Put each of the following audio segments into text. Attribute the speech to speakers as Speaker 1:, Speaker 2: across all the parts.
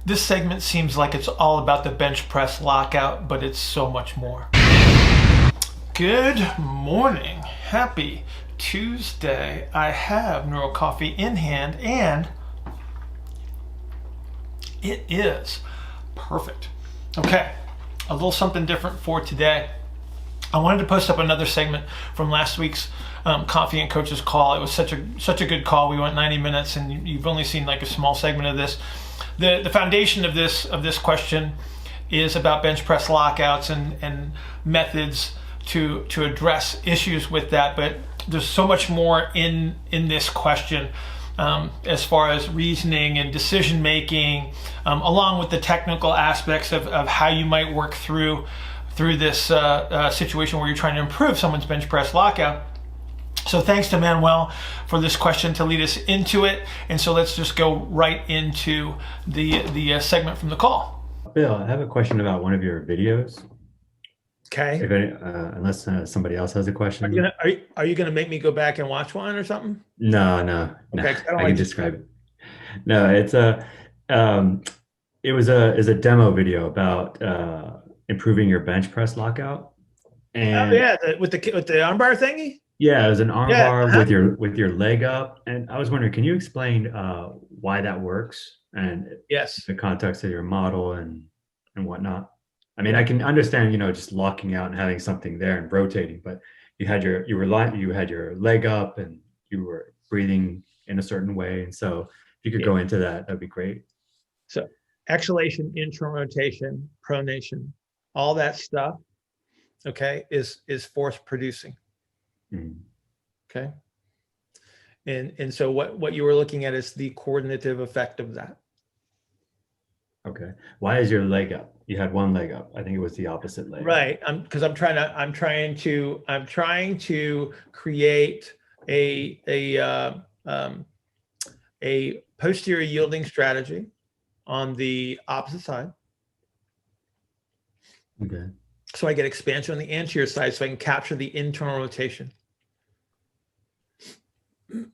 Speaker 1: This segment seems like it's all about the bench press lockout, but it's so much more. Good morning. Happy Tuesday. I have Neuro Coffee in hand, and it is perfect. Okay, a little something different for today. I wanted to post up another segment from last week's Coffee and Coaches call. It was such a good call. We went 90 minutes, and you've only seen like a small segment of this. The foundation of this question is about bench press lockouts and methods to address issues with that. But there's so much more in this question as far as reasoning and decision making, along with the technical aspects of how you might work through this situation where you're trying to improve someone's bench press lockout. So thanks to Manuel for this question to lead us into it. And so let's just go right into the segment from the call.
Speaker 2: Bill, I have a question about one of your videos.
Speaker 1: Okay.
Speaker 2: If any, unless somebody else has a question.
Speaker 1: Are you gonna make me go back and watch one or something?
Speaker 2: No.
Speaker 1: Okay,
Speaker 2: I can describe it. No, it was a demo video about improving your bench press lockout. And
Speaker 1: with the armbar thingy.
Speaker 2: Yeah, it was an arm bar
Speaker 1: uh-huh.
Speaker 2: with your leg up. And I was wondering, can you explain why that works and
Speaker 1: Yes.
Speaker 2: the context of your model and whatnot? I mean, I can understand, just locking out and having something there and rotating, but you had your leg up and you were breathing in a certain way. And so if you could go into that, that'd be great.
Speaker 1: So exhalation, internal rotation, pronation, all that stuff, okay, is force producing.
Speaker 2: Mm.
Speaker 1: Okay. And so what you were looking at is the coordinative effect of that.
Speaker 2: Okay. Why is your leg up? You had one leg up. I think it was the opposite leg.
Speaker 1: Right. Because I'm trying to create a posterior yielding strategy on the opposite side.
Speaker 2: Okay.
Speaker 1: So I get expansion on the anterior side, so I can capture the internal rotation.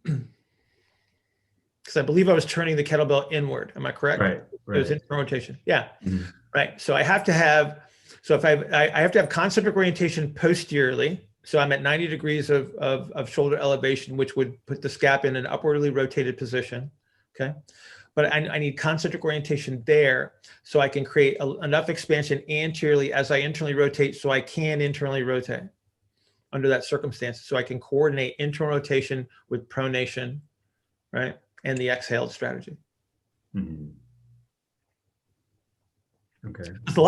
Speaker 1: Because I believe I was turning the kettlebell inward. Am I correct?
Speaker 2: Right.
Speaker 1: It was internal rotation. Yeah.
Speaker 2: Mm-hmm.
Speaker 1: Right. So I have to have, if I have to have concentric orientation posteriorly. So I'm at 90 degrees of shoulder elevation, which would put the scap in an upwardly rotated position. Okay. But I need concentric orientation there so I can create enough expansion anteriorly as I internally rotate, so I can internally rotate under that circumstance. So I can coordinate internal rotation with pronation, right? And the exhaled strategy.
Speaker 2: Mm-hmm. Okay.
Speaker 1: The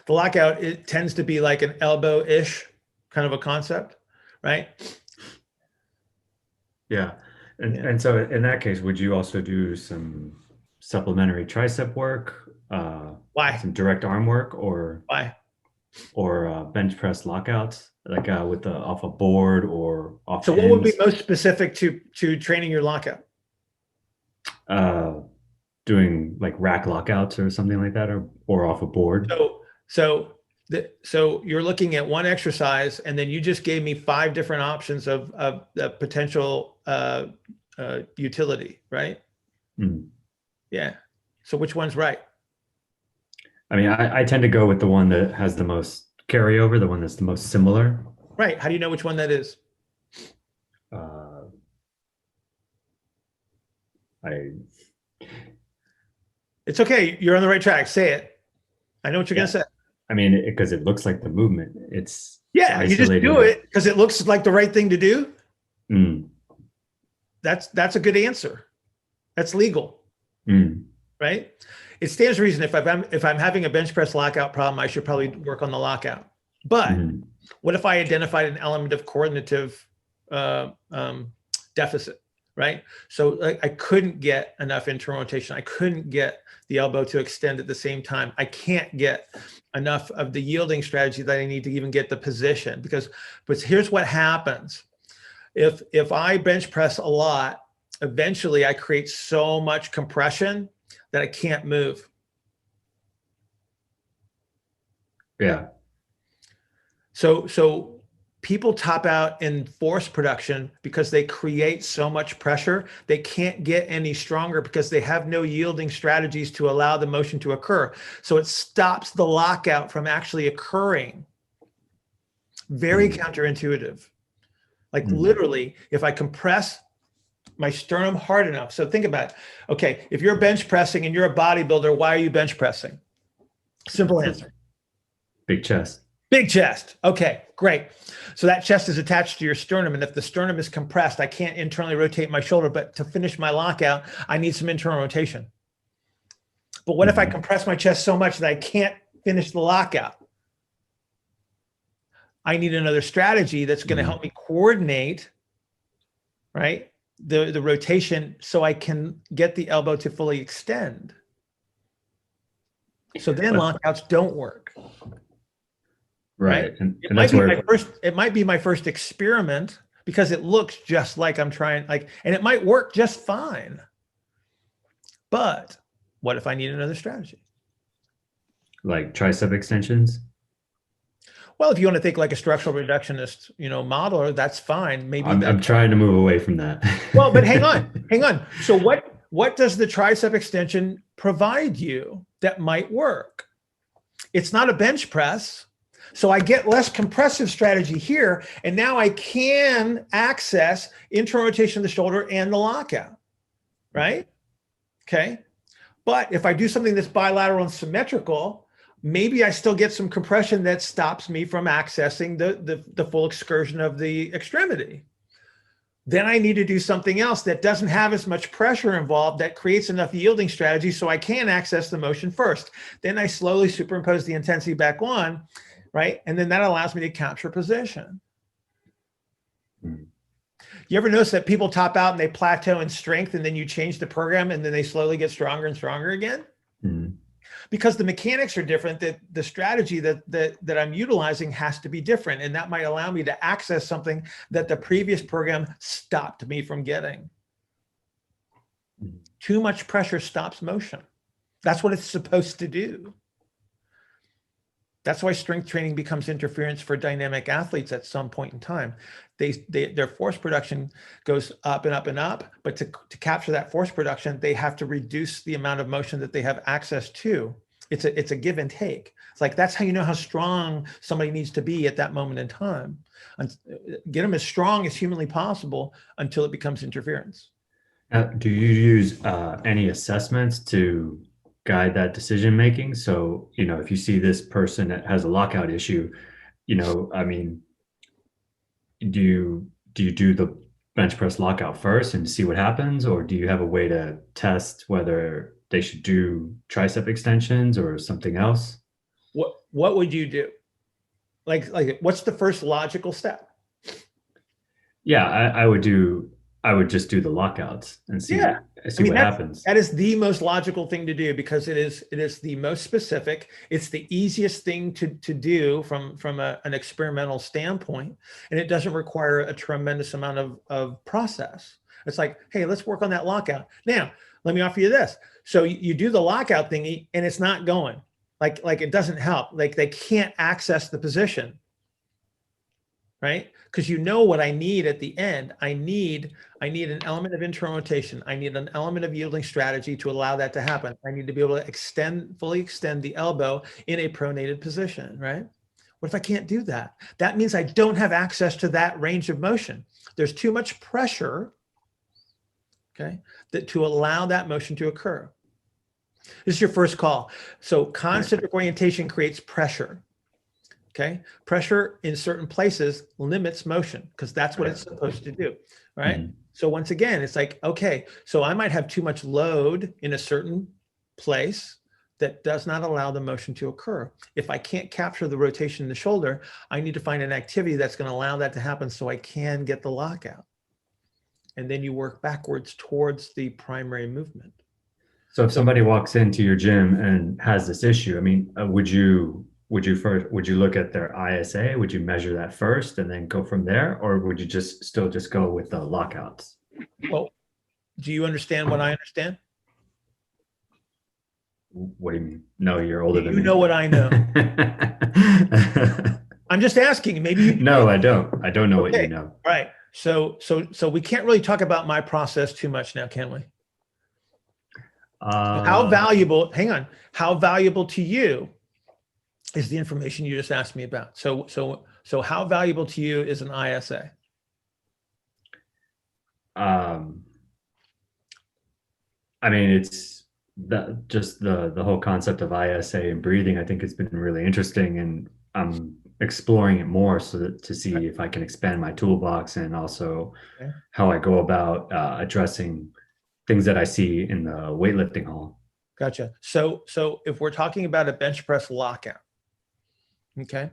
Speaker 1: lockout, it tends to be like an elbow-ish kind of a concept, right?
Speaker 2: Yeah. And so in that case, would you also do some supplementary tricep work?
Speaker 1: Why?
Speaker 2: Some direct arm work or
Speaker 1: Why?
Speaker 2: Or bench press lockouts, like with off a board or off
Speaker 1: So
Speaker 2: pins?
Speaker 1: what would be most specific to training your lockout?
Speaker 2: Doing like rack lockouts or something like that, or off a board.
Speaker 1: So you're looking at one exercise, and then you just gave me 5 different options of potential utility, right?
Speaker 2: Mm.
Speaker 1: Yeah. So which one's right?
Speaker 2: I mean, I tend to go with the one that has the most carryover, the one that's the most similar.
Speaker 1: Right. How do you know which one that is? It's okay. You're on the right track. Say it. I know what you're going to say.
Speaker 2: I mean, because it looks like the movement. It's
Speaker 1: you just do it because it looks like the right thing to do.
Speaker 2: Mm.
Speaker 1: That's a good answer. That's legal.
Speaker 2: Mm.
Speaker 1: Right? It stands to reason if I'm having a bench press lockout problem, I should probably work on the lockout. But what if I identified an element of coordinative deficit, right? So I couldn't get enough internal rotation. I couldn't get the elbow to extend at the same time. I can't get enough of the yielding strategy that I need to even get the position. But here's what happens. If I bench press a lot, eventually I create so much compression that I can't move.
Speaker 2: Yeah.
Speaker 1: So people top out in force production because they create so much pressure. They can't get any stronger because they have no yielding strategies to allow the motion to occur. So it stops the lockout from actually occurring. Very counterintuitive. Like literally, if I compress my sternum hard enough. So think about it. Okay, if you're bench pressing and you're a bodybuilder, why are you bench pressing? Simple answer.
Speaker 2: Big chest.
Speaker 1: Big chest. Okay, great. So that chest is attached to your sternum. And if the sternum is compressed, I can't internally rotate my shoulder. But to finish my lockout, I need some internal rotation. But what if I compress my chest so much that I can't finish the lockout? I need another strategy that's going to help me coordinate, right, the rotation so I can get the elbow to fully extend. So then lockouts don't work.
Speaker 2: Right. And
Speaker 1: it might be my first experiment because it looks just like I'm trying, and it might work just fine. But what if I need another strategy?
Speaker 2: Like tricep extensions?
Speaker 1: Well, if you want to think like a structural reductionist, modeler, that's fine. Maybe
Speaker 2: I'm trying to move away from that.
Speaker 1: Well, but hang on. So what does the tricep extension provide you that might work? It's not a bench press. So I get less compressive strategy here, and now I can access internal rotation of the shoulder and the lockout, right? Okay. But if I do something that's bilateral and symmetrical, maybe I still get some compression that stops me from accessing the full excursion of the extremity. Then I need to do something else that doesn't have as much pressure involved, that creates enough yielding strategy so I can access the motion first. Then I slowly superimpose the intensity back on, right? And then that allows me to capture position. You ever notice that people top out and they plateau in strength, and then you change the program and then they slowly get stronger and stronger again? Because the mechanics are different, that the strategy that I'm utilizing has to be different. And that might allow me to access something that the previous program stopped me from getting. Too much pressure stops motion. That's what it's supposed to do. That's why strength training becomes interference for dynamic athletes at some point in time. Their force production goes up and up and up, but to capture that force production, they have to reduce the amount of motion that they have access to. It's a give and take. It's like, that's how you know how strong somebody needs to be at that moment in time. And get them as strong as humanly possible until it becomes interference.
Speaker 2: Do you use any assessments to guide that decision making? So, if you see this person that has a lockout issue, do you do the bench press lockout first and see what happens, or do you have a way to test whether they should do tricep extensions or something else?
Speaker 1: What would you do? Like what's the first logical step?
Speaker 2: Yeah, I would just do the lockouts and see what happens.
Speaker 1: That is the most logical thing to do, because it is the most specific. It's the easiest thing to do from an experimental standpoint, and it doesn't require a tremendous amount of process. It's like, hey, let's work on that lockout. Now, let me offer you this. So you do the lockout thingy and it's not going. Like it doesn't help. Like they can't access the position, right? Because what I need at the end. I need an element of internal rotation. I need an element of yielding strategy to allow that to happen. I need to be able to fully extend the elbow in a pronated position, right? What if I can't do that? That means I don't have access to that range of motion. There's too much pressure, okay, to allow that motion to occur. This is your first call. So concentric orientation creates pressure. Okay. Pressure in certain places limits motion, because that's what it's supposed to do. Right. So once again, it's like, okay, so I might have too much load in a certain place that does not allow the motion to occur. If I can't capture the rotation in the shoulder, I need to find an activity that's going to allow that to happen so I can get the lockout. And then you work backwards towards the primary movement.
Speaker 2: So if somebody walks into your gym and has this issue, would you look at their ISA? Would you measure that first and then go from there? Or would you still go with the lockouts?
Speaker 1: Well, do you understand what I understand?
Speaker 2: What do you mean? No, you're older than me.
Speaker 1: You know what I know. I'm just asking. Maybe you.
Speaker 2: No, I don't. I don't know what you
Speaker 1: Okay.
Speaker 2: know.
Speaker 1: Right. So we can't really talk about my process too much now, can we? How
Speaker 2: Uh,
Speaker 1: valuable? Hang on. How valuable to you is the information you just asked me about? So how valuable to you is an ISA?
Speaker 2: um, I mean, it's just the whole concept of ISA and breathing. I think it's been really interesting, and I'm exploring it more so that to see if I can expand my toolbox and also
Speaker 1: Okay.
Speaker 2: how I go about addressing things that I see in the weightlifting hall.
Speaker 1: Gotcha. So if we're talking about a bench press lockout, okay,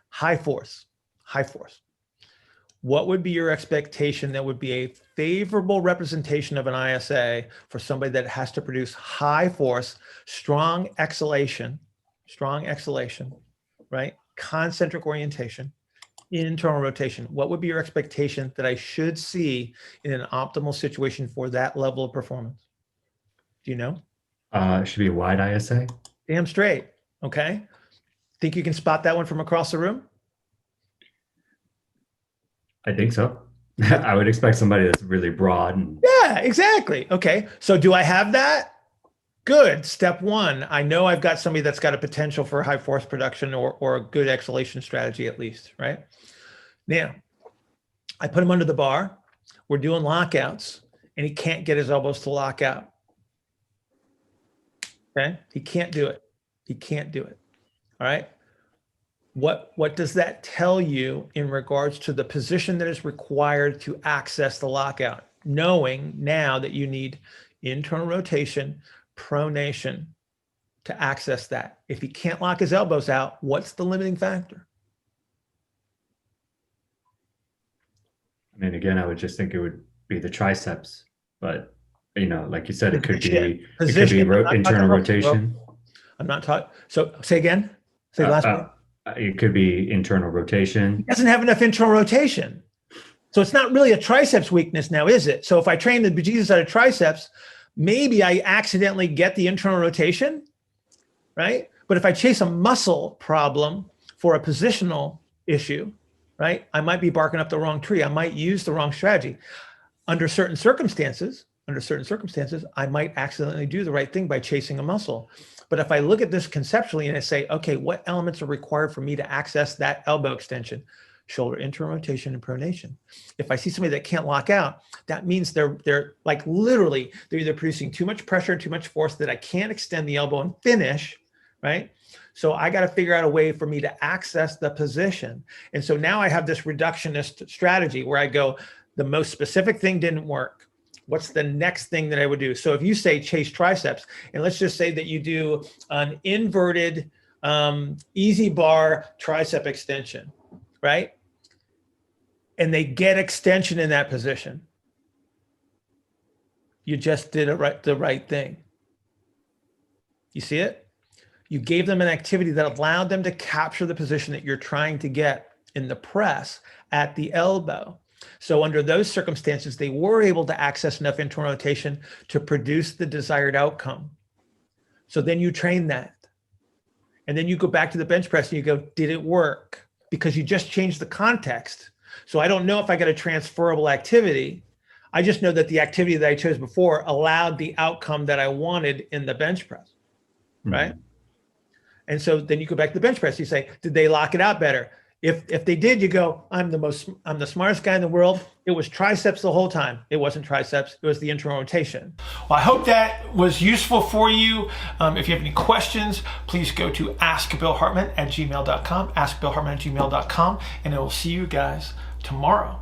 Speaker 1: high force, high force. What would be your expectation that would be a favorable representation of an ISA for somebody that has to produce high force, strong exhalation, right? Concentric orientation, internal rotation. What would be your expectation that I should see in an optimal situation for that level of performance? Do you know?
Speaker 2: It should be a wide ISA.
Speaker 1: Damn straight. Okay. Think you can spot that one from across the room?
Speaker 2: I think so. I would expect somebody that's really broad and
Speaker 1: Yeah, exactly. Okay. So do I have that? Good. Step one, I know I've got somebody that's got a potential for high force production or a good exhalation strategy at least, right? Now, I put him under the bar. We're doing lockouts and he can't get his elbows to lock out. Okay. He can't do it. He can't do it. All right. What does that tell you in regards to the position that is required to access the lockout? Knowing now that you need internal rotation, pronation to access that. If he can't lock his elbows out, what's the limiting factor?
Speaker 2: I mean, again, I would just think it would be the triceps, but like you said,
Speaker 1: Position.
Speaker 2: internal rotation.
Speaker 1: I'm not talking. So say again. Say the last part.
Speaker 2: It could be internal rotation.
Speaker 1: He doesn't have enough internal rotation. So it's not really a triceps weakness now, is it? So if I train the bejesus out of triceps, maybe I accidentally get the internal rotation, right? But if I chase a muscle problem for a positional issue, right, I might be barking up the wrong tree. I might use the wrong strategy. Under certain circumstances, I might accidentally do the right thing by chasing a muscle. But if I look at this conceptually and I say, okay, what elements are required for me to access that elbow extension? Shoulder internal rotation and pronation. If I see somebody that can't lock out, that means they're like literally, they're either producing too much pressure, too much force that I can't extend the elbow and finish, right? So I got to figure out a way for me to access the position. And so now I have this reductionist strategy where I go, the most specific thing didn't work. What's the next thing that I would do? So if you say chase triceps, and let's just say that you do an inverted easy bar tricep extension, right? And they get extension in that position. You just did the right thing. You see it? You gave them an activity that allowed them to capture the position that you're trying to get in the press at the elbow. So under those circumstances, they were able to access enough internal rotation to produce the desired outcome. So then you train that. And then you go back to the bench press and you go, did it work? Because you just changed the context. So I don't know if I got a transferable activity. I just know that the activity that I chose before allowed the outcome that I wanted in the bench press, right? And so then you go back to the bench press. You say, did they lock it out better? If they did, you go, I'm the smartest guy in the world. It was triceps the whole time. It wasn't triceps. It was the internal rotation. Well, I hope that was useful for you. If you have any questions, please go to askbillhartman@gmail.com, askbillhartman@gmail.com, and I will see you guys tomorrow.